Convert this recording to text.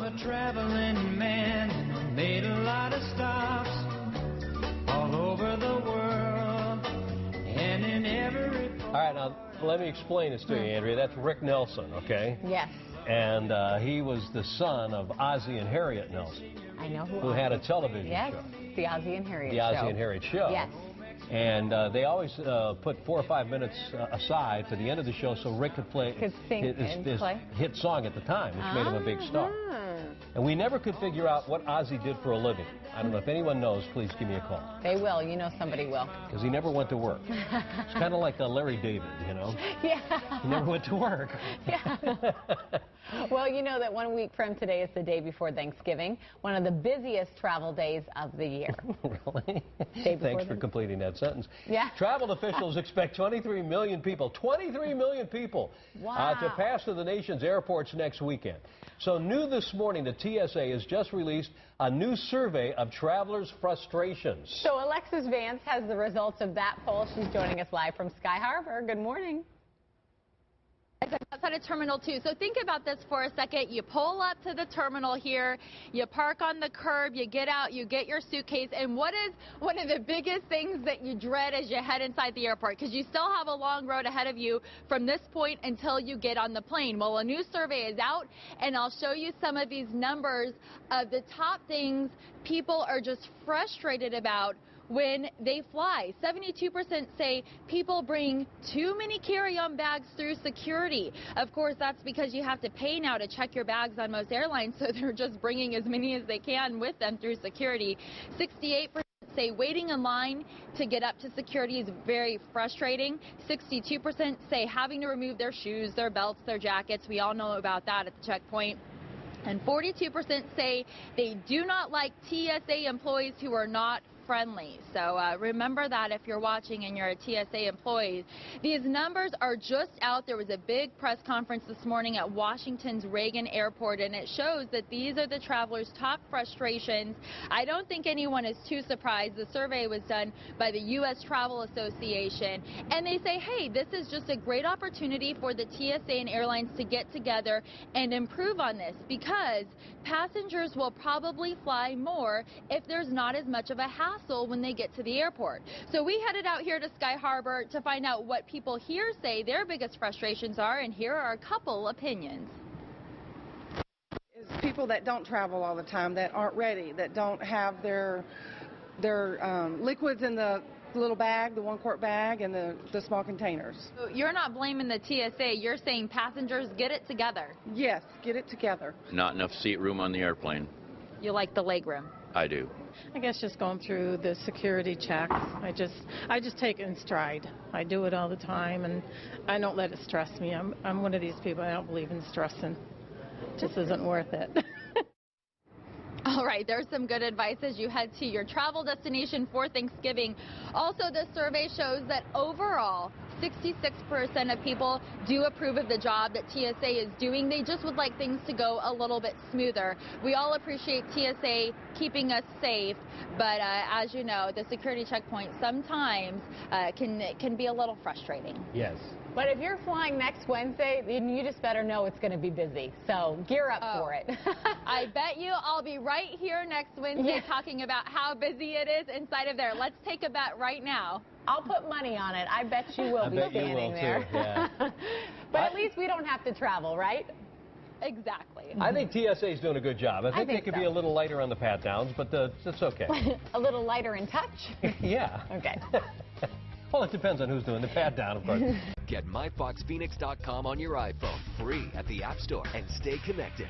a traveling man, made a lot of stops all over the world and in every part. All right, now let me explain this to you, Andrea. That's Rick Nelson, okay? Yes. And he was the son of Ozzie and Harriet Nelson. I know who had a television yes, show. The Ozzie and Harriet show. The Ozzie and Harriet show. Yes. And they always put 4 or 5 minutes aside for the end of the show so Rick could play his hit song at the time, which made him a big star. And we never could figure out what Ozzie did for a living. I don't know if anyone knows, please give me a call. They will. You know somebody will. Because he never went to work. It's kind of like Larry David, you know? Yeah. He never went to work. Yeah. Well, you know that 1 week from today is the day before Thanksgiving, one of the busiest travel days of the year. Really? Thanks for completing that sentence. Yeah. Travel officials expect 23 million people, 23 million people, to pass through the nation's airports next weekend. So new this morning, the TSA has just released a new survey of travelers' frustrations. So Alexis Vance has the results of that poll. She's joining us live from Sky Harbor. Good morning. Outside of Terminal 2. So think about this for a second. You pull up to the terminal here, you park on the curb, you get out, you get your suitcase, and what is one of the biggest things that you dread as you head inside the airport? Because you still have a long road ahead of you from this point until you get on the plane. Well, a new survey is out, and I'll show you some of these numbers of the top things people are just frustrated about when they fly. 72% say people bring too many carry-on bags through security. Of course, that's because you have to pay now to check your bags on most airlines, so they're just bringing as many as they can with them through security. 68% say waiting in line to get up to security is very frustrating. 62% say having to remove their shoes, their belts, their jackets. We all know about that at the checkpoint. And 42% say they do not like TSA employees who are not friendly. So remember that if you're watching and you're a TSA employee. These numbers are just out. There was a big press conference this morning at Washington's Reagan Airport, and it shows that these are the travelers' top frustrations. I don't think anyone is too surprised. The survey was done by the U.S. Travel Association, and they say, hey, this is just a great opportunity for the TSA and airlines to get together and improve on this, because passengers will probably fly more if there's not as much of a hassle when they get to the airport. So we headed out here to Sky Harbor to find out what people here say their biggest frustrations are, and here are a couple opinions. Is people that don't travel all the time, that aren't ready, that don't have their liquids in the little bag, the 1-quart bag, and the small containers. So you're not blaming the TSA, you're saying passengers get it together. Yes, get it together. Not enough seat room on the airplane. You like the leg room? I do. I guess just going through the security checks. I just take it in stride. I do it all the time, and I don't let it stress me. I'm one of these people, I don't believe in stressing. It just isn't worth it. All right, there's some good advice as you head to your travel destination for Thanksgiving. Also, this survey shows that overall, 66% of people do approve of the job that TSA is doing. They just would like things to go a little bit smoother. We all appreciate TSA keeping us safe, but as you know, the security checkpoint sometimes can be a little frustrating. Yes. But if you're flying next Wednesday, then you just better know it's going to be busy. So gear up for it. I bet you I'll be right here next Wednesday talking about how busy it is inside of there. Let's take a bet right now. I'll put money on it. I bet you will be standing there. Too, yeah. But at least we don't have to travel, right? Exactly. I think TSA is doing a good job. I think they could be a little lighter on the pat-downs, but it's okay. A little lighter in touch? Yeah. Okay. Well, it depends on who's doing the pat-down, of course. Get MyFoxPhoenix.com on your iPhone, free at the App Store, and stay connected.